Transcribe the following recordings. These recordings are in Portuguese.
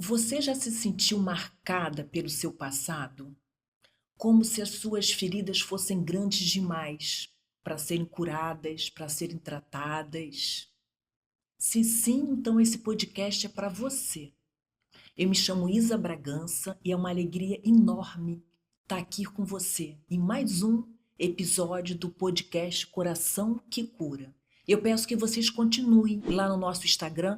Você já se sentiu marcada pelo seu passado? Como se as suas feridas fossem grandes demais para serem curadas, para serem tratadas? Se sim, então esse podcast é para você. Eu me chamo Isa Bragança e é uma alegria enorme estar aqui com você em mais um episódio do podcast Coração que Cura. Eu peço que vocês continuem lá no nosso Instagram,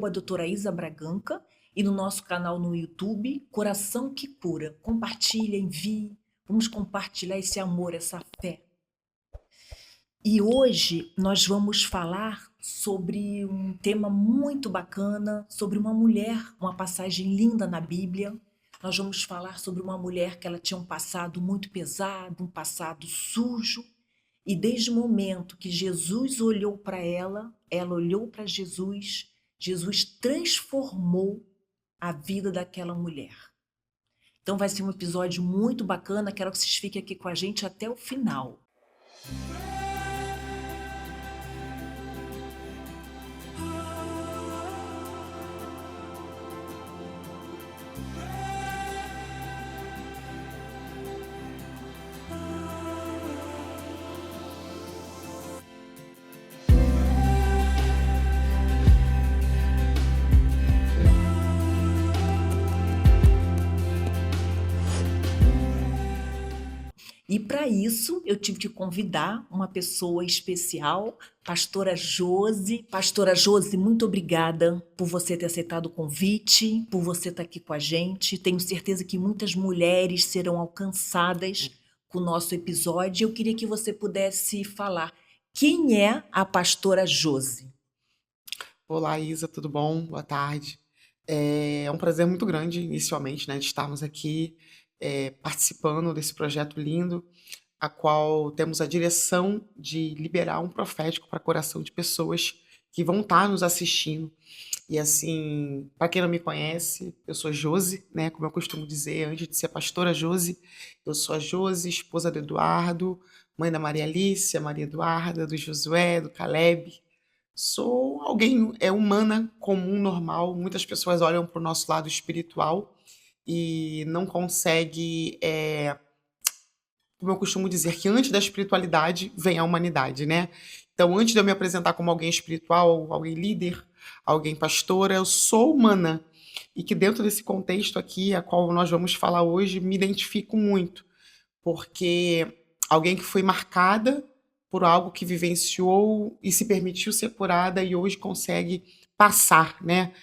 @doutora Isa Braganca, e no nosso canal no YouTube, Coração que Cura. Compartilha, envie, vamos compartilhar esse amor, essa fé. E hoje nós vamos falar sobre um tema muito bacana, sobre uma mulher, uma passagem linda na Bíblia. Nós vamos falar sobre uma mulher que ela tinha um passado muito pesado, um passado sujo, e desde o momento que Jesus olhou para ela olhou para Jesus, Jesus transformou a vida daquela mulher. Então vai ser um episódio muito bacana, quero que vocês fiquem aqui com a gente até o final. E para isso eu tive que convidar uma pessoa especial, pastora Josi. Pastora Josi, muito obrigada por você ter aceitado o convite, por você estar aqui com a gente. Tenho certeza que muitas mulheres serão alcançadas com o nosso episódio. Eu queria que você pudesse falar quem é a pastora Josi. Olá, Isa, tudo bom? Boa tarde. É um prazer muito grande, inicialmente, né, de estarmos aqui participando desse projeto lindo, a qual temos a direção de liberar um profético para o coração de pessoas que vão estar nos assistindo. E assim, para quem não me conhece, eu sou Josi, né, como eu costumo dizer, antes de ser pastora Josi, eu sou a Josi, esposa do Eduardo, mãe da Maria Alice, Maria Eduarda, do Josué, do Caleb. Sou alguém humana, comum, normal. Muitas pessoas olham para o nosso lado espiritual e não consegue, como eu costumo dizer, que antes da espiritualidade vem a humanidade, né. Então, antes de eu me apresentar como alguém espiritual, alguém líder, alguém pastora, eu sou humana. E que dentro desse contexto aqui, a qual nós vamos falar hoje, me identifico muito, porque alguém que foi marcada por algo que vivenciou e se permitiu ser curada e hoje consegue passar, né.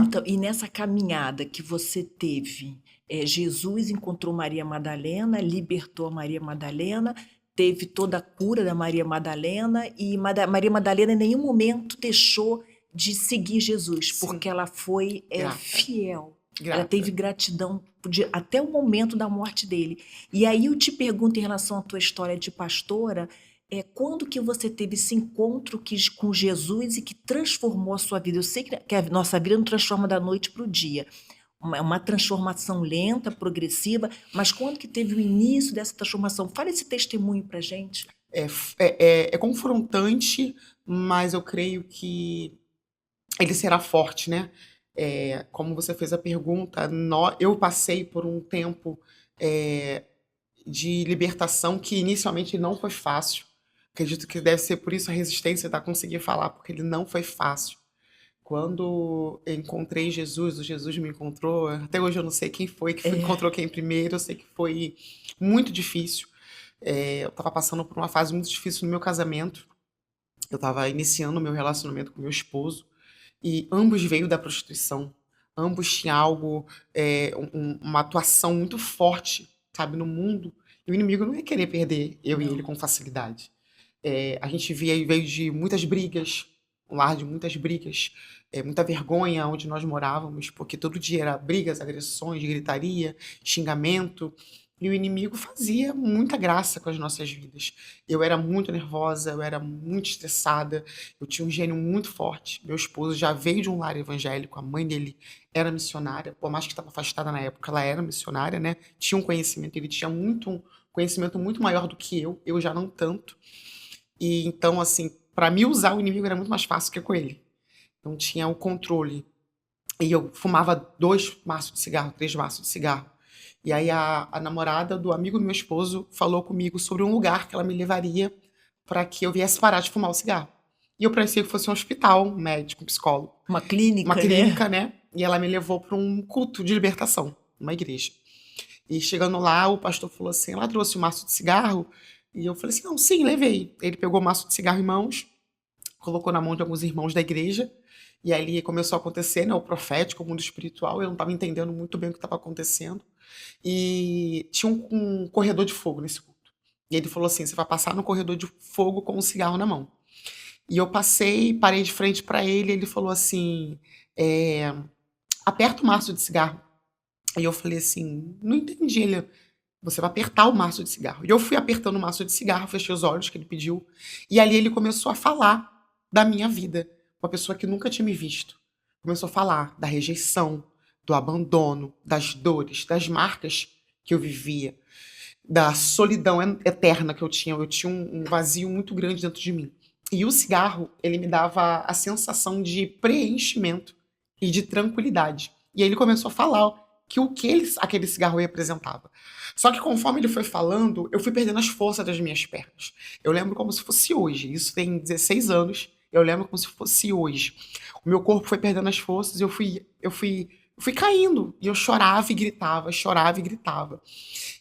Então, e nessa caminhada que você teve, Jesus encontrou Maria Madalena, libertou a Maria Madalena, teve toda a cura da Maria Madalena e Maria Madalena em nenhum momento deixou de seguir Jesus, Sim, porque ela foi grata, fiel. Ela grata. teve gratidão até o momento da morte dele. E aí eu te pergunto em relação à tua história de pastora, quando que você teve esse encontro com Jesus e que transformou a sua vida? Eu sei que a nossa vida não transforma da noite para o dia. Uma transformação lenta, progressiva, mas quando que teve o início dessa transformação? Fala esse testemunho para gente. É confrontante, mas eu creio que ele será forte, né. Como você fez a pergunta, eu passei por um tempo, eh, de libertação que inicialmente não foi fácil. Acredito que deve ser por isso a resistência da conseguir falar, porque ele não foi fácil. Quando eu encontrei Jesus, o Jesus me encontrou, até hoje eu não sei quem foi que É. encontrou quem primeiro, eu sei que foi muito difícil. Eu estava passando por uma fase muito difícil no meu casamento, eu estava iniciando o meu relacionamento com meu esposo, e ambos veio da prostituição, ambos tinham algo, uma atuação muito forte, sabe, no mundo, e o inimigo não ia querer perder eu e ele Não. com facilidade. A gente veio de muitas brigas, um lar de muitas brigas, muita vergonha onde nós morávamos, porque todo dia era brigas, agressões, gritaria, xingamento, e o inimigo fazia muita graça com as nossas vidas. Eu era muito nervosa, eu era muito estressada, eu tinha um gênio muito forte. Meu esposo já veio de um lar evangélico, a mãe dele era missionária, por mais que estava afastada na época, ela era missionária, né, tinha um conhecimento, ele tinha um conhecimento muito maior do que eu já não tanto. E então, assim, para mim usar o inimigo era muito mais fácil que com ele. Então tinha o controle. E eu fumava 2 maços de cigarro, 3 maços de cigarro. E aí a namorada do amigo do meu esposo falou comigo sobre um lugar que ela me levaria para que eu viesse parar de fumar o cigarro. E eu pensei que fosse um hospital, um médico, um psicólogo, Uma uma clínica, né? clínica, né? E ela me levou para um culto de libertação, uma igreja. E chegando lá, o pastor falou assim: ela trouxe um maço de cigarro? E eu falei assim: não, sim, levei. Ele pegou o maço de cigarro em mãos, colocou na mão de alguns irmãos da igreja, e aí começou a acontecer, né, o profético, o mundo espiritual. Eu não estava entendendo muito bem o que estava acontecendo. E tinha um corredor de fogo nesse culto. E ele falou assim: você vai passar no corredor de fogo com um cigarro na mão. E eu passei, parei de frente para ele, e ele falou assim: é, aperta o maço de cigarro. E eu falei assim: não entendi. Ele: você vai apertar o maço de cigarro. E eu fui apertando o maço de cigarro, fechei os olhos que ele pediu. E ali ele começou a falar da minha vida. Uma pessoa que nunca tinha me visto. Começou a falar da rejeição, do abandono, das dores, das marcas que eu vivia, da solidão eterna que eu tinha. Eu tinha um vazio muito grande dentro de mim. E o cigarro, ele me dava a sensação de preenchimento e de tranquilidade. E aí ele começou a falar aquele cigarro representava. Só que conforme ele foi falando, eu fui perdendo as forças das minhas pernas. Eu lembro como se fosse hoje. Isso tem 16 anos. Eu lembro como se fosse hoje. O meu corpo foi perdendo as forças e eu fui caindo. E eu chorava e gritava, chorava e gritava.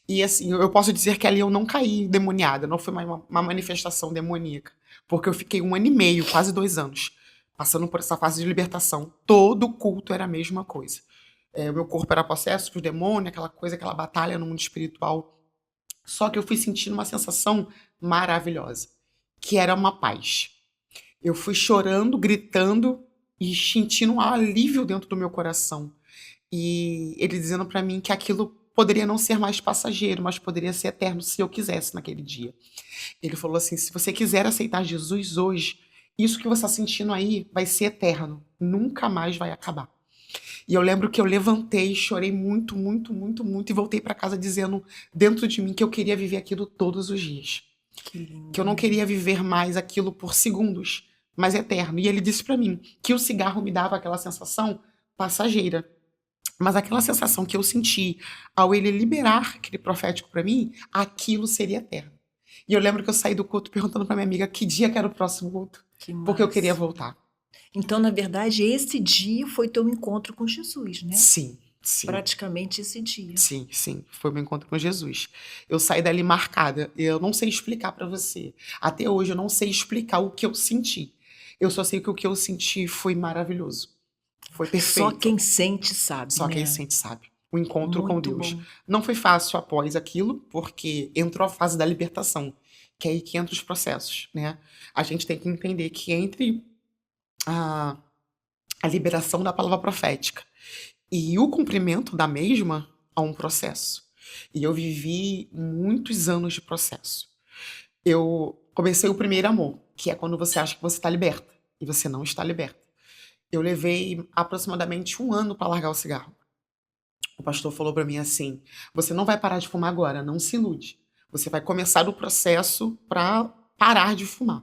E assim, eu posso dizer que ali eu não caí demoniada, não foi uma manifestação demoníaca. Porque eu fiquei 1 ano e meio, quase 2 anos, passando por essa fase de libertação. Todo culto era a mesma coisa. O meu corpo era possesso por demônio, aquela coisa, aquela batalha no mundo espiritual. Só que eu fui sentindo uma sensação maravilhosa, que era uma paz. Eu fui chorando, gritando e sentindo um alívio dentro do meu coração. E ele dizendo pra mim que aquilo poderia não ser mais passageiro, mas poderia ser eterno se eu quisesse naquele dia. Ele falou assim: se você quiser aceitar Jesus hoje, isso que você está sentindo aí vai ser eterno, nunca mais vai acabar. E eu lembro que eu levantei, chorei muito, muito, muito, muito e voltei para casa dizendo dentro de mim que eu queria viver aquilo todos os dias. Que Que eu lindo, não né? queria viver mais aquilo por segundos, mas eterno. E ele disse para mim que o cigarro me dava aquela sensação passageira. Mas aquela sensação que eu senti ao ele liberar aquele profético para mim, aquilo seria eterno. E eu lembro que eu saí do culto perguntando para minha amiga que dia que era o próximo culto, Que porque eu queria massa. voltar. Então, na verdade, esse dia foi teu encontro com Jesus, né? Sim, sim. Praticamente esse dia. Sim, sim, foi meu encontro com Jesus. Eu saí dali marcada. Eu não sei explicar pra você. Até hoje eu não sei explicar o que eu senti. Eu só sei que o que eu senti foi maravilhoso. Foi Só perfeito. quem sente sabe, Só quem né? sente sabe. O encontro com Muito Deus. bom. Não foi fácil após aquilo, porque entrou a fase da libertação, que é aí que entra os processos, né? A gente tem que entender que entre a, a liberação da palavra profética e o cumprimento da mesma há um processo. E eu vivi muitos anos de processo. Eu comecei o primeiro amor, que é quando você acha que você está liberta e você não está liberta. Eu levei aproximadamente 1 ano para largar o cigarro. O pastor falou para mim assim: você não vai parar de fumar agora, não se ilude. Você vai começar o processo para parar de fumar.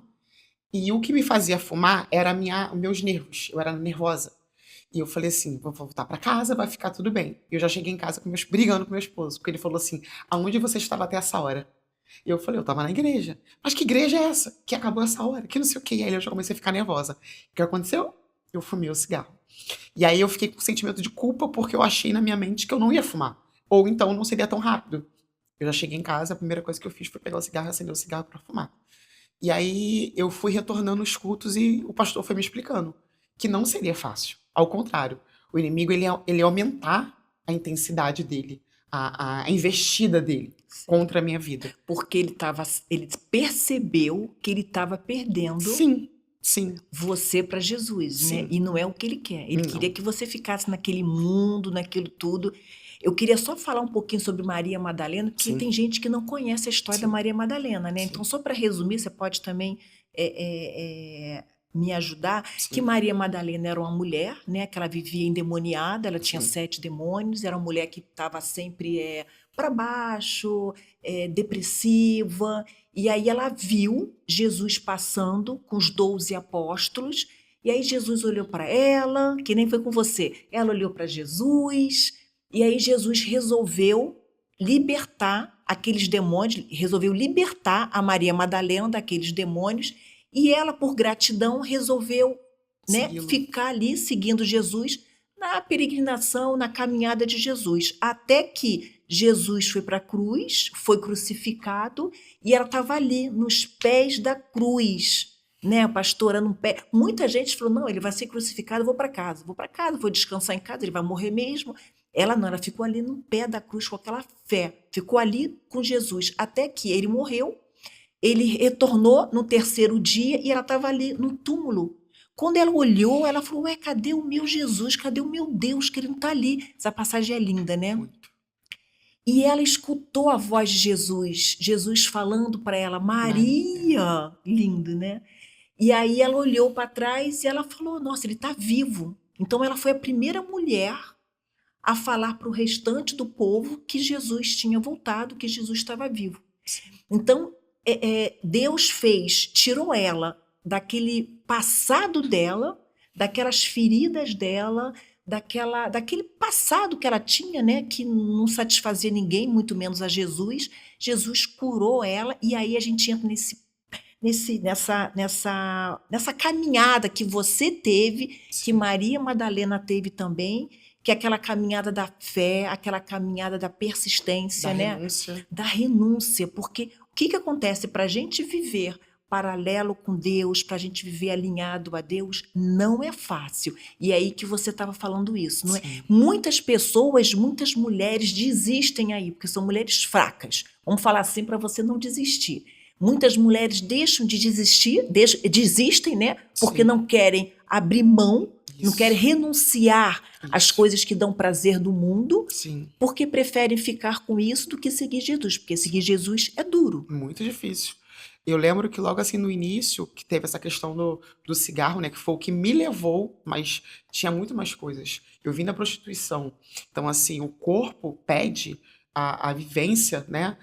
E o que me fazia fumar era os meus nervos. Eu era nervosa. E eu falei assim: vou voltar para casa, vai ficar tudo bem. Eu já cheguei em casa brigando com meu esposo, porque ele falou assim: aonde você estava até essa hora? E eu falei: eu estava na igreja. Mas que igreja é essa? Que acabou essa hora? Que não sei o quê. E aí eu já comecei a ficar nervosa. O que aconteceu? Eu fumei o cigarro. E aí eu fiquei com sentimento de culpa porque eu achei na minha mente que eu não ia fumar. Ou então não seria tão rápido. Eu já cheguei em casa, a primeira coisa que eu fiz foi pegar o cigarro e acender o cigarro para fumar. E aí eu fui retornando os cultos e o pastor foi me explicando que não seria fácil. Ao contrário, o inimigo ele ia aumentar a intensidade dele, a investida dele Sim. contra a minha vida. Porque ele percebeu que ele estava perdendo Sim, sim, você para Jesus, né? sim. E não é o que ele quer. Ele queria Não. que você ficasse naquele mundo, naquilo tudo. Eu queria só falar um pouquinho sobre Maria Madalena, porque Sim, tem gente que não conhece a história da sim, Maria Madalena, né? Então, sim, só para resumir, você pode também me ajudar, que sim, Maria Madalena era uma mulher, né? Que ela vivia endemoniada, ela tinha sim, 7 demônios, era uma mulher que estava sempre para baixo, depressiva, e aí ela viu Jesus passando com os 12 apóstolos E aí Jesus olhou para ela, que nem foi com você. Ela olhou para Jesus, e aí Jesus resolveu libertar aqueles demônios, resolveu libertar a Maria Madalena daqueles demônios, e ela, por gratidão, resolveu, né, Segui-lo. ficar ali seguindo Jesus na peregrinação, na caminhada de Jesus, até que Jesus foi para a cruz, foi crucificado, e ela estava ali nos pés da cruz, né, a pastora no pé. Muita gente falou: não, ele vai ser crucificado, eu vou para casa, vou descansar em casa, ele vai morrer mesmo. Ela não, ela ficou ali no pé da cruz com aquela fé, ficou ali com Jesus, até que ele morreu, ele retornou no terceiro dia e ela estava ali no túmulo. Quando ela olhou, ela falou: ué, cadê o meu Jesus? Cadê o meu Deus? Que ele não está ali. Essa passagem é linda, né? Muito. E ela escutou a voz de Jesus, Jesus falando para ela: Maria. Maria, lindo, né? E aí ela olhou para trás e ela falou: nossa, ele está vivo. Então ela foi a primeira mulher a falar para o restante do povo que Jesus tinha voltado, que Jesus estava vivo. Sim. Então Deus fez, tirou ela daquele passado dela, daquelas feridas dela, daquele passado que ela tinha, né, que não satisfazia ninguém, muito menos a Jesus. Jesus curou ela, e aí a gente entra nessa caminhada que você teve, que Sim. Maria Madalena teve também, que é aquela caminhada da fé, aquela caminhada da Da persistência, né? renúncia. Da renúncia, porque o que acontece para a gente viver paralelo com Deus, para a gente viver alinhado a Deus, não é fácil. E é aí que você estava falando isso, não é? Sim. Muitas pessoas, muitas mulheres desistem aí, porque são mulheres fracas. Vamos falar assim para você não desistir. Muitas mulheres deixam de desistir, desistem, né? Porque Sim. não querem abrir mão, não Isso. querem renunciar às Isso. coisas que dão prazer do mundo, Sim. porque preferem ficar com isso do que seguir Jesus, porque seguir Jesus é duro. Muito difícil. Eu lembro que logo assim no início, que teve essa questão do cigarro, né, que foi o que me levou, mas tinha muito mais coisas. Eu vim da prostituição. Então, assim, o corpo pede a vivência, né,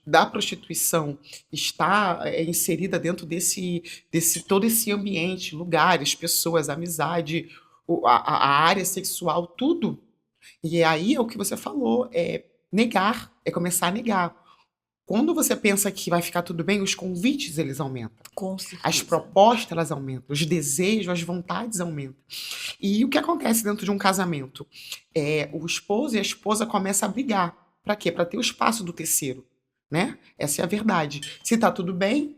da prostituição, está inserida dentro desse todo esse ambiente, lugares, pessoas, amizade, a área sexual, tudo. E aí é o que você falou, é negar, é começar a negar. Quando você pensa que vai ficar tudo bem, os convites eles aumentam. Com As certeza. propostas elas aumentam, os desejos, as vontades aumentam. E o que acontece dentro de um casamento? O esposo e a esposa começam a brigar. Para quê? Para ter o espaço do terceiro, né? Essa é a verdade. Se tá tudo bem,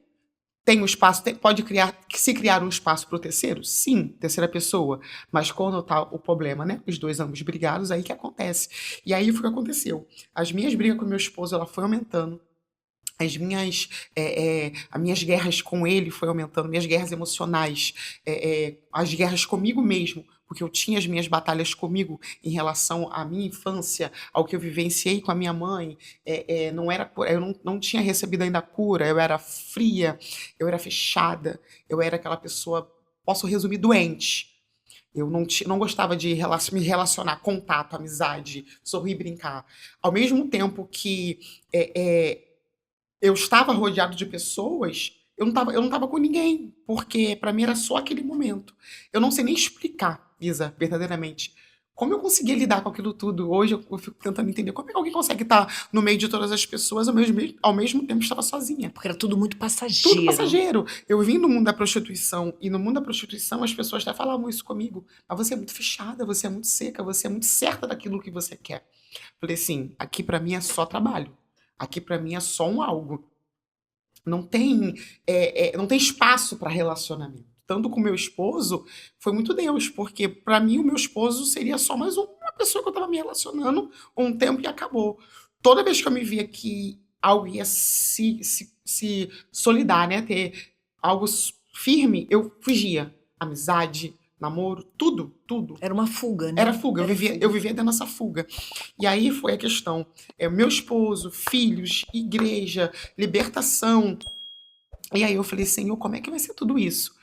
tem um espaço, pode se criar um espaço para o terceiro? Sim, terceira pessoa. Mas quando tá o problema, né? Os dois ambos brigados, aí que acontece. E aí foi o que aconteceu. As minhas brigas com meu esposo, ela foi aumentando. As minhas guerras com ele foi aumentando, minhas guerras emocionais, as guerras comigo mesmo, porque eu tinha as minhas batalhas comigo em relação à minha infância, ao que eu vivenciei com a minha mãe. Não era, eu não tinha recebido ainda a cura, eu era fria, eu era fechada, eu era aquela pessoa, posso resumir, doente. Eu não gostava de me relacionar, contato, amizade, sorrir, brincar. Ao mesmo tempo que eu estava rodeado de pessoas, eu não estava com ninguém, porque para mim era só aquele momento. Eu não sei nem explicar, Isa, verdadeiramente, como eu conseguia lidar com aquilo tudo. Hoje eu fico tentando entender como é que alguém consegue estar no meio de todas as pessoas ao mesmo tempo estava sozinha. Porque era tudo muito Tudo passageiro. passageiro. Eu vim do mundo da prostituição, e no mundo da prostituição as pessoas até falavam isso comigo. Mas você é muito fechada, você é muito seca, você é muito certa daquilo que você quer. Falei assim, aqui para mim é só trabalho. Aqui para mim é só um algo. Não tem, não tem espaço para relacionamento. Tanto com o meu esposo, foi muito Deus, porque para mim o meu esposo seria só mais uma pessoa que eu estava me relacionando um tempo e acabou. Toda vez que eu me via que algo ia se solidar, né, ter algo firme, eu fugia. Amizade, namoro, tudo, tudo. Era uma fuga, né? Era fuga, Era eu vivia dentro dessa fuga. E aí foi a questão, meu esposo, filhos, igreja, libertação. E aí eu falei, Senhor, como é que vai ser tudo isso?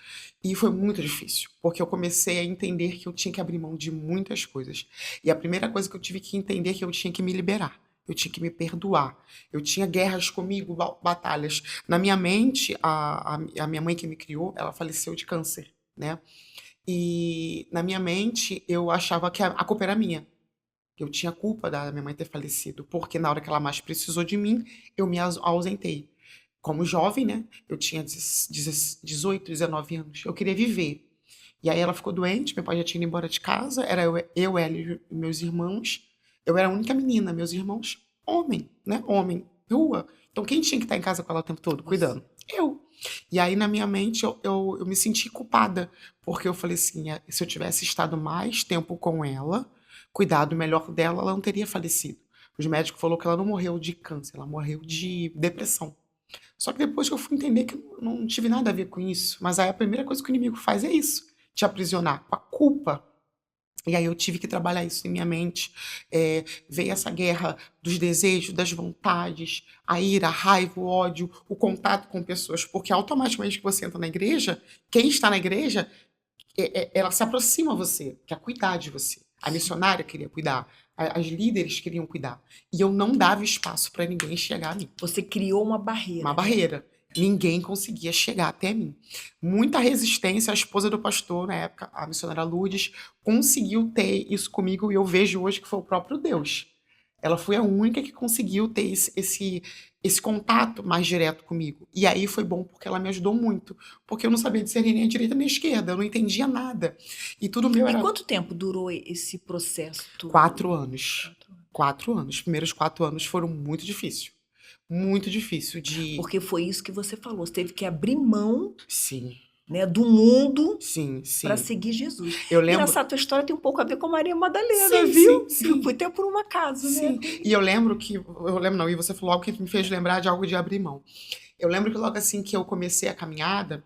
E foi muito difícil, porque eu comecei a entender que eu tinha que abrir mão de muitas coisas. E a primeira coisa que eu tive que entender é que eu tinha que me liberar. Eu tinha que me perdoar. Eu tinha guerras comigo, batalhas. Na minha mente, a minha mãe que me criou, ela faleceu de câncer. né. E na minha mente eu achava que a culpa era minha, que eu tinha culpa da minha mãe ter falecido, porque na hora que ela mais precisou de mim, eu me ausentei. Como jovem, né, eu tinha 18, 19 anos, eu queria viver. E aí ela ficou doente, meu pai já tinha ido embora de casa, era ela e meus irmãos. Eu era a única menina, meus irmãos, homem, né? Homem, rua. Então quem tinha que estar em casa com ela o tempo todo, Você. cuidando? Eu. E aí na minha mente eu me senti culpada, porque eu falei assim, se eu tivesse estado mais tempo com ela, cuidado melhor dela, ela não teria falecido. Os médicos falaram que ela não morreu de câncer, ela morreu de depressão. Só que depois que eu fui entender que não tive nada a ver com isso, mas aí a primeira coisa que o inimigo faz é isso, te aprisionar com a culpa. E aí eu tive que trabalhar isso em minha mente, veio essa guerra dos desejos, das vontades, a ira, a raiva, o ódio, o contato com pessoas, porque automaticamente que você entra na igreja, quem está na igreja, ela se aproxima a você, quer cuidar de você. A Sim. missionária queria cuidar, as líderes queriam cuidar. E eu não dava espaço para ninguém chegar a mim. Você criou uma Uma barreira, né? barreira. Ninguém conseguia chegar até mim. Muita resistência. A esposa do pastor, na época, a missionária Lourdes, conseguiu ter isso comigo e eu vejo hoje que foi o próprio Deus. Ela foi a única que conseguiu ter esse contato mais direto comigo. E aí foi bom porque ela me ajudou muito. Porque eu não sabia discernir nem a direita nem a esquerda. Eu não entendia nada. E tudo meu E era quanto tempo durou esse processo todo? 4 anos. 4 anos. 4 anos. Os primeiros 4 anos foram muito difíceis. Muito difícil de... Porque foi isso que você falou, você teve que abrir mão, Sim, né, do mundo sim, para sim. seguir Jesus. Eu lembro... Engraçado, a tua história tem um pouco a ver com a Maria Madalena, Sim, viu? sim, sim. Foi até por um acaso, Sim. né? E eu lembro que... Eu lembro não, e você falou algo que me fez lembrar de algo de abrir mão. Eu lembro que logo assim que eu comecei a caminhada,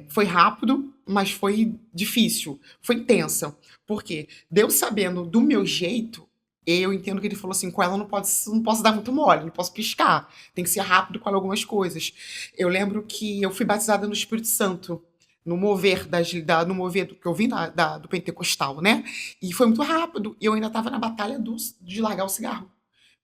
foi rápido, mas foi difícil, foi intensa. Por quê? Deus sabendo do meu jeito, eu entendo que ele falou assim, com ela não posso dar muito mole, não posso piscar, tem que ser rápido com ela algumas coisas. Eu lembro que eu fui batizada no Espírito Santo, no mover no mover que eu vim do pentecostal, né? E foi muito rápido, e eu ainda estava na batalha de largar o cigarro,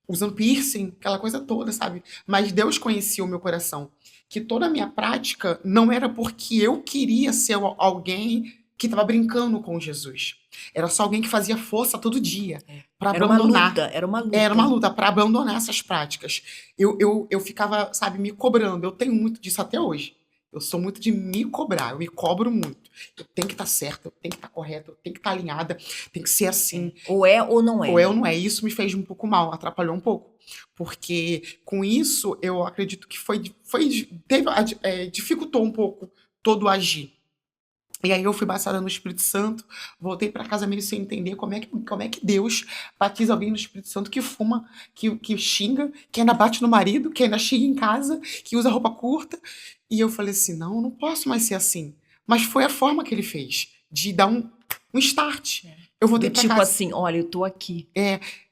usando piercing, aquela coisa toda, sabe? Mas Deus conhecia o meu coração. Que toda a minha prática não era porque eu queria ser alguém que estava brincando com Jesus. Era só alguém que fazia força todo dia para Era uma abandonar. luta, era uma luta. Era uma luta para abandonar essas práticas. Eu ficava, sabe, me cobrando. Eu tenho muito disso até hoje. Eu sou muito de me cobrar, eu me cobro muito. Eu tenho que estar certa, eu tenho que estar correta, eu tenho que estar alinhada, tem que ser assim. Ou é ou não é. Ou é ou não é. Isso me fez um pouco mal, atrapalhou um pouco. Porque com isso, eu acredito que dificultou um pouco todo o agir. E aí eu fui batizada no Espírito Santo, voltei para casa meio sem entender como é que Deus batiza alguém no Espírito Santo que fuma, que xinga, que ainda bate no marido, que ainda xinga em casa, que usa roupa curta. E eu falei assim, não, eu não posso mais ser assim. Mas foi a forma que ele fez, de dar um start. Eu voltei Do para tipo casa. assim, olha, eu tô aqui.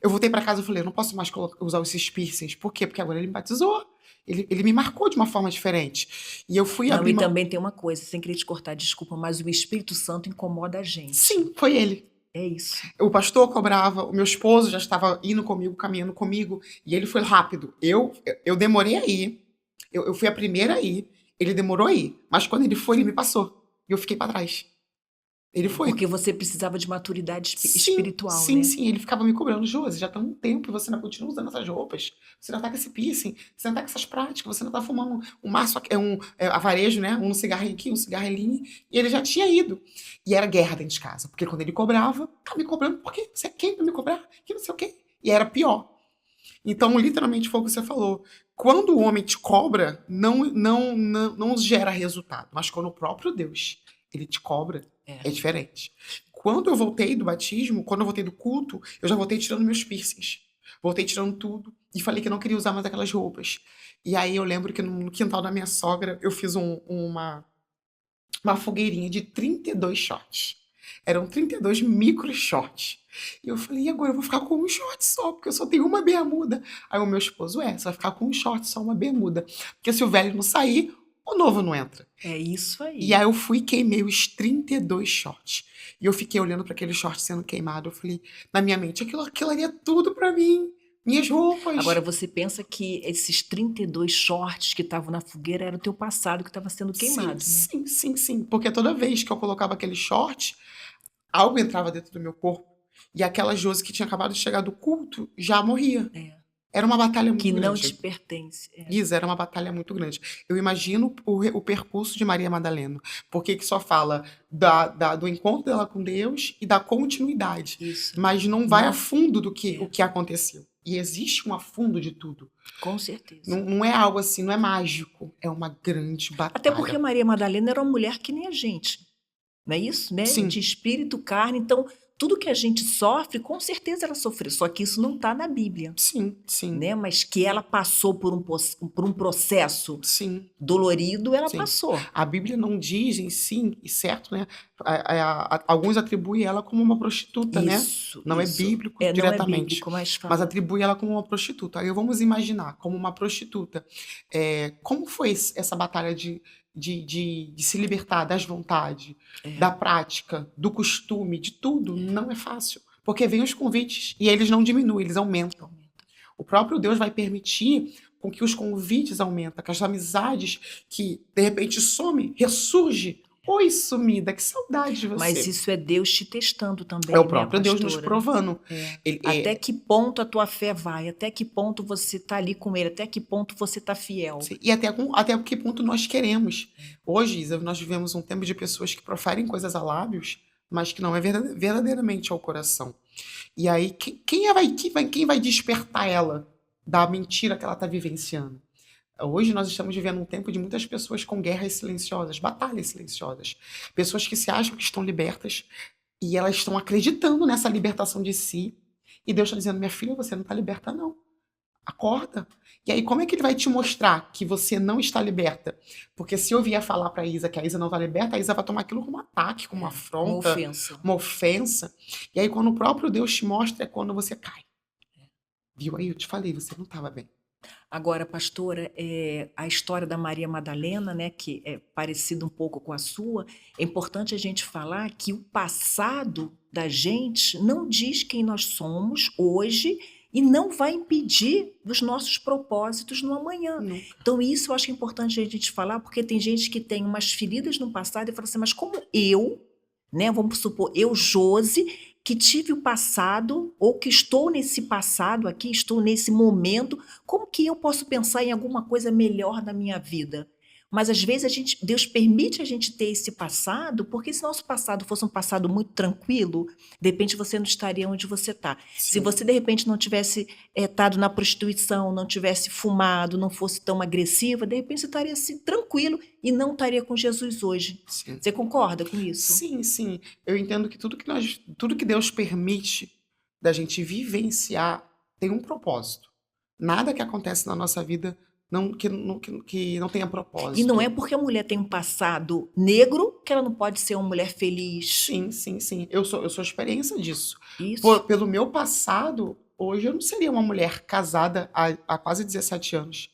Eu voltei para casa e falei, eu não posso mais usar esses piercings. Por quê? Porque agora ele me batizou. Ele me marcou de uma forma diferente. E eu fui Não, abrir e mão. também tem uma coisa, sem querer te cortar, desculpa, mas o Espírito Santo incomoda a gente. Sim, foi ele. É isso. O pastor cobrava, o meu esposo já estava indo comigo, caminhando comigo, e ele foi rápido. Eu demorei a ir, eu fui a primeira a ir, ele demorou a ir, mas quando ele foi, ele me passou, e eu fiquei para trás. Ele foi. Porque você precisava de maturidade Sim, espiritual, sim, né? sim. Ele ficava me cobrando, Josi, já tá um tempo e você ainda continua usando essas roupas. Você ainda tá com esse piercing, você ainda tá com essas práticas, você ainda tá fumando um maço, avarejo, né? Um cigarrinho aqui, um cigarro ali. E ele já tinha ido. E era guerra dentro de casa. Porque quando ele cobrava, tá me cobrando por quê? Você é quem pra me cobrar? Que não sei o quê. E era pior. Então, literalmente, foi o que você falou. Quando o homem te cobra, não gera resultado. Mas quando o próprio Deus, ele te cobra, é diferente. Quando eu voltei do batismo, quando eu voltei do culto, eu já voltei tirando meus piercings. Voltei tirando tudo. E falei que eu não queria usar mais aquelas roupas. E aí eu lembro que no quintal da minha sogra, eu fiz uma fogueirinha de 32 shorts. Eram 32 micro shorts. E eu falei, e agora eu vou ficar com um short só, porque eu só tenho uma bermuda. Aí o meu esposo, você vai ficar com um short só, uma bermuda. Porque se o velho não sair, o novo não entra. É isso aí. E aí eu fui e queimei os 32 shorts. E eu fiquei olhando para aquele short sendo queimado. Eu falei, na minha mente, aquilo ali é tudo para mim. Minhas roupas. Agora você pensa que esses 32 shorts que estavam na fogueira era o teu passado que estava sendo Sim, queimado, né? sim, sim, sim. Porque toda vez que eu colocava aquele short, algo entrava dentro do meu corpo. E aquela Josi que tinha acabado de chegar do culto já morria. É. Era uma batalha Que muito não grande. te pertence. É. Isa, era uma batalha muito grande. Eu imagino o percurso de Maria Madalena, porque que só fala do encontro dela com Deus e da continuidade, Isso. mas não vai a Não, fundo do que, é. o que aconteceu. E existe um a fundo de tudo. Com certeza. Não é algo assim, não é mágico, é uma grande Até porque batalha. Maria Madalena era uma mulher que nem a gente. Não é isso? Né? Sim. De espírito, carne. Então, tudo que a gente sofre, com certeza ela sofreu. Só que isso não está na Bíblia. Sim, sim, Né? Mas que ela passou por um processo sim, dolorido, ela sim. passou. A Bíblia não diz em si, e certo, né? Alguns atribuem ela como uma prostituta, né? Isso, Não é isso. bíblico Não é diretamente, bíblico, mas mas fala. atribui ela como uma prostituta. Aí vamos imaginar como uma prostituta. Como foi essa batalha de se libertar das vontades, da prática, do costume, de tudo? Não é fácil. Porque vem os convites e eles não diminuem, eles aumentam. O próprio Deus vai permitir com que os convites aumentem, que as amizades que de repente somem, ressurge. Oi, sumida, que saudade de Mas você. isso é Deus te testando também, É o né, próprio Deus nos pastora? provando. Até que ponto a tua fé vai? Até que ponto você está ali com ele? Até que ponto você está fiel? Sim, e até que ponto nós queremos. Hoje, Isa, nós vivemos um tempo de pessoas que proferem coisas a lábios, mas que não é verdadeiramente ao coração. E aí, quem vai despertar ela da mentira que ela está vivenciando? Hoje nós estamos vivendo um tempo de muitas pessoas com guerras silenciosas, batalhas silenciosas. Pessoas que se acham que estão libertas e elas estão acreditando nessa libertação de si. E Deus está dizendo, minha filha, você não está liberta, não. Acorda. E aí, como é que ele vai te mostrar que você não está liberta? Porque se eu vier falar para a Isa que a Isa não está liberta, a Isa vai tomar aquilo como um ataque, como uma afronta, uma ofensa. E aí, quando o próprio Deus te mostra, é quando você cai. Viu aí? Eu te falei, você não estava bem. Agora, pastora, a história da Maria Madalena, né, que é parecida um pouco com a sua, é importante a gente falar que o passado da gente não diz quem nós somos hoje e não vai impedir dos nossos propósitos no amanhã. Nunca. Então, isso eu acho importante a gente falar, porque tem gente que tem umas feridas no passado e fala assim, mas como eu, né, vamos supor, eu, Josi, que tive o passado, ou que estou nesse passado aqui, estou nesse momento, como que eu posso pensar em alguma coisa melhor na minha vida? Mas às vezes Deus permite a gente ter esse passado, porque se nosso passado fosse um passado muito tranquilo, de repente você não estaria onde você está. Se você de repente não tivesse estado na prostituição, não tivesse fumado, não fosse tão agressiva, de repente você estaria assim tranquilo e não estaria com Jesus hoje. Sim. Você concorda com isso? Sim, sim. Eu entendo que tudo que Deus permite da gente vivenciar tem um propósito. Nada que acontece na nossa vida que não tenha propósito. E não é porque a mulher tem um passado negro que ela não pode ser uma mulher feliz. Sim, sim, sim. Eu sou experiência disso. Isso. Pelo meu passado, hoje eu não seria uma mulher casada há quase 17 anos.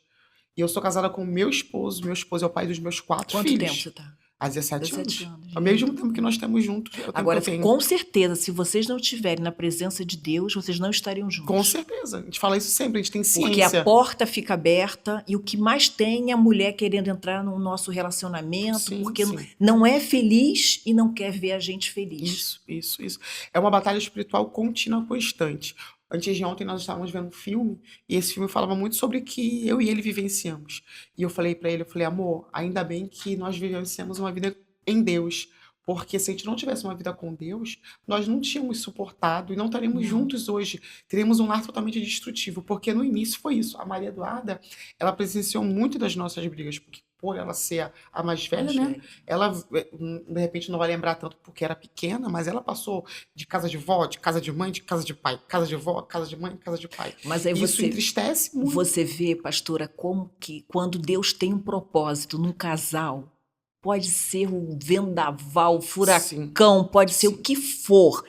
E eu sou casada com meu esposo é o pai dos meus 4 filhos. Quanto tempo você está? Há 17 17 anos. anos. Ao mesmo tempo que nós estamos juntos. Agora, com certeza, se vocês não estiverem na presença de Deus, vocês não estariam juntos. Com certeza. A gente fala isso sempre, a gente tem ciência. Porque a porta fica aberta e o que mais tem é a mulher querendo entrar no nosso relacionamento, sim, porque sim, não é feliz e não quer ver a gente feliz. Isso. É uma batalha espiritual contínua, constante. Antes de ontem nós estávamos vendo um filme e esse filme falava muito sobre o que eu e ele vivenciamos. E eu falei para ele, amor, ainda bem que nós vivenciamos uma vida em Deus, porque se a gente não tivesse uma vida com Deus, nós não tínhamos suportado e não estaríamos juntos hoje. Teríamos um lar totalmente destrutivo, porque no início foi isso. A Maria Eduarda, ela presenciou muito das nossas brigas, porque por ela ser a mais velha, né? Ela, de repente, não vai lembrar tanto porque era pequena, mas ela passou de casa de vó, de casa de mãe, de casa de pai, casa de vó, casa de mãe, casa de pai. Mas aí isso entristece muito. Você vê, pastora, como que quando Deus tem um propósito num casal, pode ser um vendaval, furacão, sim, pode ser o que for.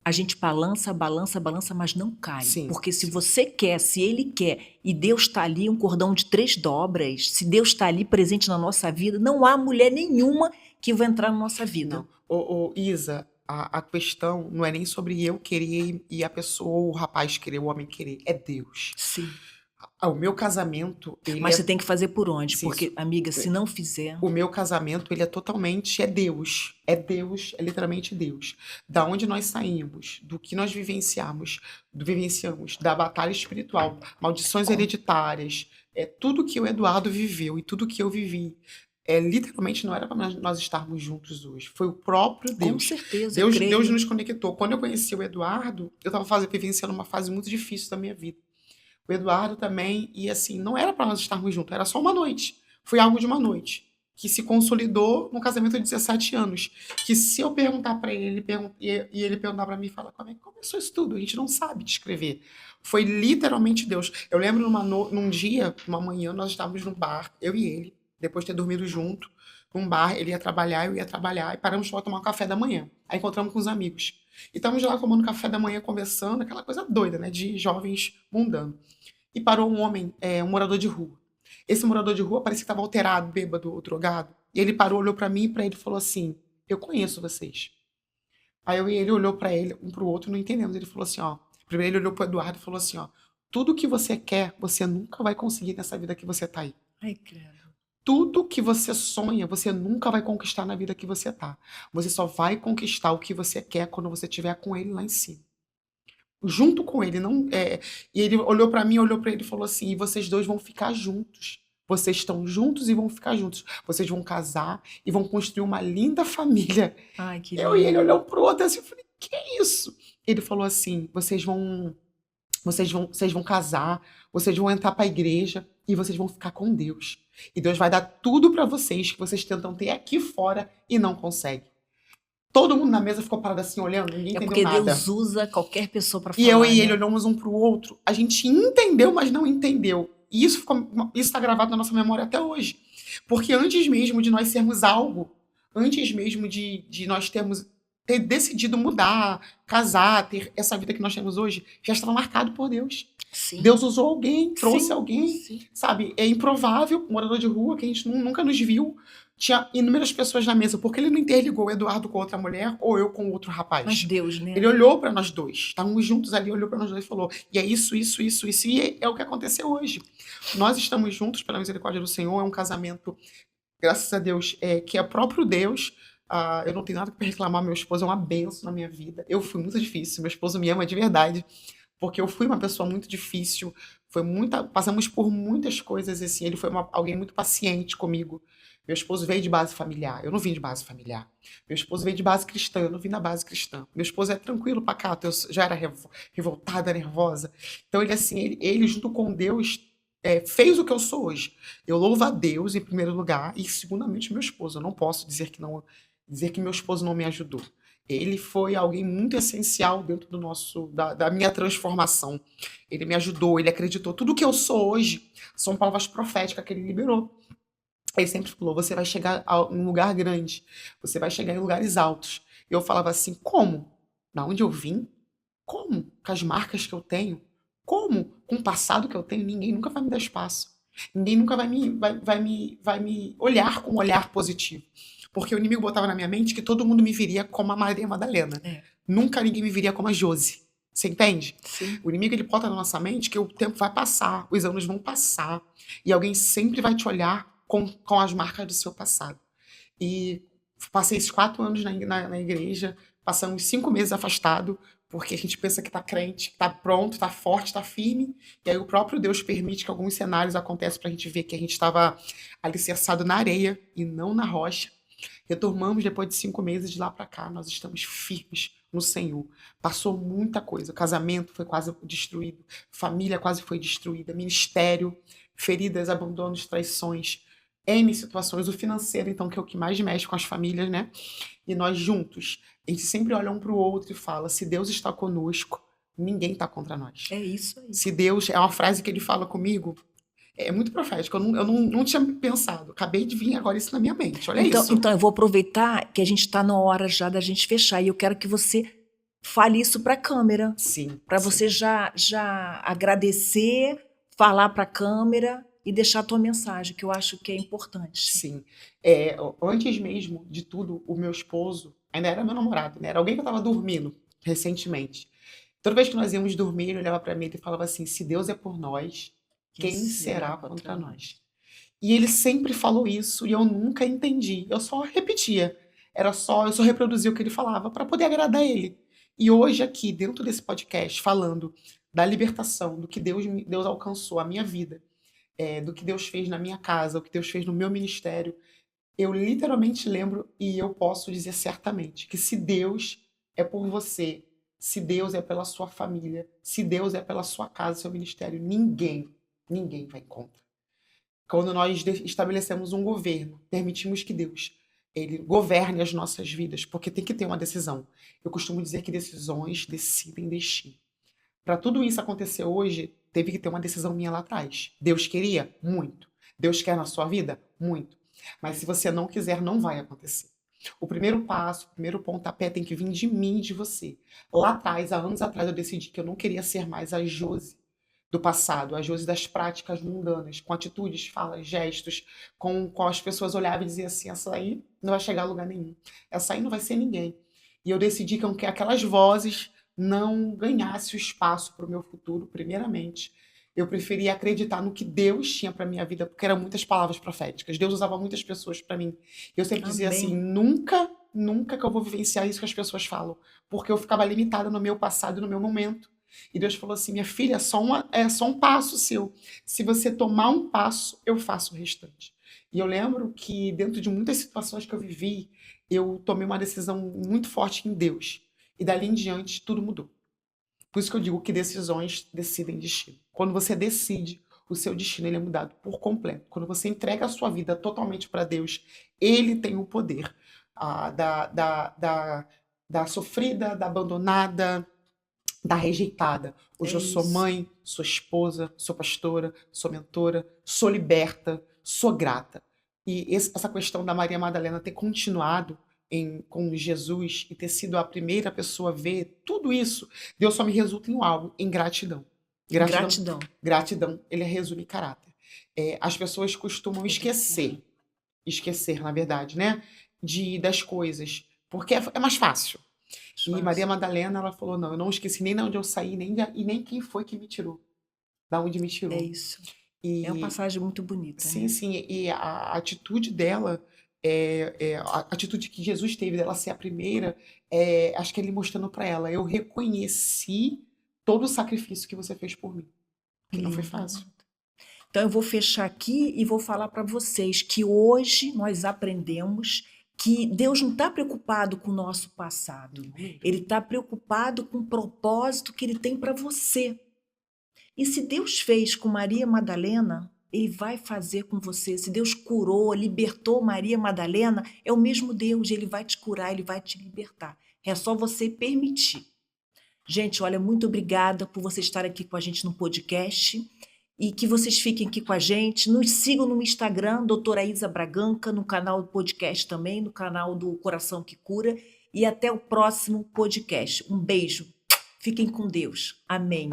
A gente balança, mas não cai. Sim, porque se você quer, se ele quer, e Deus está ali, um cordão de 3 dobras, se Deus está ali presente na nossa vida, não há mulher nenhuma que vai entrar na nossa vida. Não. Isa, a questão não é nem sobre eu querer e a pessoa, ou o rapaz querer, o homem querer, é Deus. Sim. O meu casamento, ele Mas você é. tem que fazer por onde? Sim, Porque, amiga, se não fizer. o meu casamento, ele é totalmente, é Deus. É Deus, é literalmente Deus. Da onde nós saímos, do que nós vivenciamos, da batalha espiritual, maldições hereditárias, tudo que o Eduardo viveu e tudo que eu vivi, literalmente não era para nós estarmos juntos hoje. Foi o próprio Com Deus. certeza, eu Deus creio. nos conectou. Quando eu conheci o Eduardo, eu estava vivenciando uma fase muito difícil da minha vida. O Eduardo também, e assim, não era para nós estarmos juntos, era só uma noite. Foi algo de uma noite, que se consolidou no casamento de 17 anos. Que se eu perguntar para ele, e ele perguntar para mim, fala, como é que começou isso tudo? A gente não sabe descrever. Foi literalmente Deus. Eu lembro num dia, uma manhã, nós estávamos num bar, eu e ele, depois de ter dormido junto, num bar, ele ia trabalhar, eu ia trabalhar, e paramos para tomar um café da manhã. Aí encontramos com os amigos. E estamos lá tomando café da manhã, conversando, aquela coisa doida, né, de jovens mundanos. E parou um homem, um morador de rua. Esse morador de rua parecia que estava alterado, bêbado ou drogado. E ele parou, olhou para mim e para ele e falou assim: Eu conheço vocês. Aí eu e ele olhou para ele, um para o outro, não entendemos. Ele falou assim: Ó. Primeiro ele olhou para o Eduardo e falou assim: Ó. Tudo que você quer, você nunca vai conseguir nessa vida que você tá aí. Ai, credo. Tudo que você sonha, você nunca vai conquistar na vida que você tá. Você só vai conquistar o que você quer quando você estiver com ele lá em cima. Junto com ele, não e ele olhou pra mim, olhou pra ele e falou assim: "E vocês dois vão ficar juntos. Vocês estão juntos e vão ficar juntos. Vocês vão casar e vão construir uma linda família". Ai, que Eu e ele lindo. olhamos pro outro assim, eu falei: "Que é isso?". Ele falou assim: vocês vão casar, vocês vão entrar pra igreja e vocês vão ficar com Deus. E Deus vai dar tudo pra vocês que vocês tentam ter aqui fora e não conseguem". Todo mundo na mesa ficou parado assim olhando, ninguém É entendeu porque nada. Deus usa qualquer pessoa para E eu falar, e ele né? olhamos um pro outro, a gente entendeu, mas não entendeu. E isso tá gravado na nossa memória até hoje. Porque antes mesmo de nós sermos algo, antes mesmo de nós ter decidido mudar, casar, ter essa vida que nós temos hoje, já estava marcado por Deus. Sim, Deus usou alguém, trouxe sim, alguém, sim. sabe? É improvável, um morador de rua que a gente nunca nos viu. Tinha inúmeras pessoas na mesa. Por que ele não interligou o Eduardo com outra mulher ou eu com outro Mas rapaz? Deus, Ele né? olhou para nós dois, estávamos juntos ali, olhou para nós dois e falou: e é isso, isso, isso, isso, e é o que aconteceu hoje. Nós estamos juntos pela misericórdia do Senhor, é um casamento, graças a Deus, que é próprio Deus. Eu não tenho nada para reclamar, meu esposo é uma benção na minha vida. Eu fui muito difícil, meu esposo me ama de verdade, porque eu fui uma pessoa muito difícil, passamos por muitas coisas assim, ele foi alguém muito paciente comigo. Meu esposo veio de base familiar, eu não vim de base familiar. Meu esposo veio de base cristã, eu não vim da base cristã. Meu esposo é tranquilo, pacato, eu já era revoltada, nervosa. Então ele assim, ele junto com Deus fez o que eu sou hoje. Eu louvo a Deus em primeiro lugar e segundamente meu esposo. Eu não posso dizer que não, dizer que meu esposo não me ajudou. Ele foi alguém muito essencial dentro da minha transformação. Ele me ajudou, ele acreditou. Tudo que eu sou hoje são palavras proféticas que ele liberou. Ele sempre falou: você vai chegar num lugar grande, você vai chegar em lugares altos. E eu falava assim: como? Da onde eu vim? Como? Com as marcas que eu tenho? Como? Com o passado que eu tenho? Ninguém nunca vai me dar espaço. Ninguém nunca vai me olhar com um olhar positivo. Porque o inimigo botava na minha mente que todo mundo me viria como a Maria Madalena. É, Nunca ninguém me viria como a Josi. Você entende? sim. O inimigo ele bota na nossa mente que o tempo vai passar, os anos vão passar, e alguém sempre vai te olhar com as marcas do seu passado. E passei esses 4 anos na igreja, passamos 5 meses afastado, porque a gente pensa que tá crente, que tá pronto, tá forte, tá firme, e aí o próprio Deus permite que alguns cenários aconteçam pra gente ver que a gente estava alicerçado na areia e não na rocha. Retornamos depois de 5 meses de lá pra cá, nós estamos firmes no Senhor. Passou muita coisa, o casamento foi quase destruído, família quase foi destruída, ministério, feridas, abandonos, traições, N situações, o financeiro, então, que é o que mais mexe com as famílias, né? E nós juntos, a gente sempre olha um para o outro e fala: se Deus está conosco, ninguém está contra nós. É isso aí. Se Deus, é uma frase que ele fala comigo, é muito profética, eu não tinha pensado, acabei de vir agora isso na minha mente, olha Então, isso. então eu vou aproveitar que a gente está na hora já da gente fechar e eu quero que você fale isso para a câmera, Sim, para sim. você já agradecer, falar para a câmera e deixar a tua mensagem, que eu acho que é importante. Sim. Antes mesmo de tudo, o meu esposo, ainda era meu namorado, né? Era alguém que eu tava dormindo recentemente. Toda vez que nós íamos dormir, ele olhava pra mim e falava assim: se Deus é por nós, Quem quem será será contra contra nós? nós? E ele sempre falou isso e eu nunca entendi. Eu só repetia. Eu só reproduzia o que ele falava para poder agradar ele. E hoje aqui, dentro desse podcast, falando da libertação, do que Deus alcançou a minha vida, do que Deus fez na minha casa, o que Deus fez no meu ministério, eu literalmente lembro e eu posso dizer certamente que se Deus é por você, se Deus é pela sua família, se Deus é pela sua casa, seu ministério, ninguém vai contra. Quando nós estabelecemos um governo, permitimos que Deus ele governe as nossas vidas, porque tem que ter uma decisão. Eu costumo dizer que decisões decidem destino. Para tudo isso acontecer hoje, teve que ter uma decisão minha lá atrás. Deus queria? Muito. Deus quer na sua vida? Muito. Mas se você não quiser, não vai acontecer. O primeiro passo, o primeiro pontapé tem que vir de mim e de você. Lá atrás, há anos atrás, eu decidi que eu não queria ser mais a Josi do passado, a Josi das práticas mundanas, com atitudes, falas, gestos, com as pessoas olhavam e diziam assim: essa aí não vai chegar a lugar nenhum, essa aí não vai ser ninguém. E eu decidi que aquelas vozes não ganhassem o espaço para o meu futuro, primeiramente. Eu preferia acreditar no que Deus tinha para minha vida, porque eram muitas palavras proféticas. Deus usava muitas pessoas para mim. Eu sempre dizia assim: Amém. nunca que eu vou vivenciar isso que as pessoas falam, porque eu ficava limitada no meu passado e no meu momento. E Deus falou assim: minha filha, é só um passo seu. Se você tomar um passo, eu faço o restante. E eu lembro que, dentro de muitas situações que eu vivi, eu tomei uma decisão muito forte em Deus. E dali em diante, tudo mudou. Por isso que eu digo que decisões decidem destino. Quando você decide, o seu destino ele é mudado por completo. Quando você entrega a sua vida totalmente para Deus, Ele tem o poder da sofrida, da abandonada, da rejeitada. É Hoje eu sou isso. mãe, sou esposa, sou pastora, sou mentora, sou liberta, sou grata. E essa questão da Maria Madalena ter continuado com Jesus e ter sido a primeira pessoa a ver tudo isso, Deus só me resulta em algo, em gratidão. Gratidão, Gratidão. gratidão, ele resume caráter. As pessoas costumam É verdade. esquecer, na verdade, né, das coisas, porque é mais fácil. E Maria Fácil. Madalena, ela falou: não, eu não esqueci nem de onde eu saí, e nem quem foi que me tirou, da onde me É tirou. isso. É uma E passagem muito bonita, sim, né? sim, e a atitude dela, a atitude que Jesus teve dela ser a primeira, acho que ele mostrando para ela: eu reconheci todo o sacrifício que você fez por mim, que não foi Lindo, fácil. amado. Então eu vou fechar aqui e vou falar para vocês que hoje nós aprendemos que Deus não está preocupado com o nosso passado. Não mesmo. Ele está preocupado com o propósito que ele tem para você. E se Deus fez com Maria Madalena, ele vai fazer com você. Se Deus curou, libertou Maria Madalena, é o mesmo Deus, ele vai te curar, ele vai te libertar. É só você permitir. Gente, olha, muito obrigada por você estar aqui com a gente no podcast e que vocês fiquem aqui com a gente. Nos sigam no Instagram, doutora Isa Braganca, no canal do podcast também, no canal do Coração que Cura. E até o próximo podcast. Um beijo. Fiquem com Deus. Amém.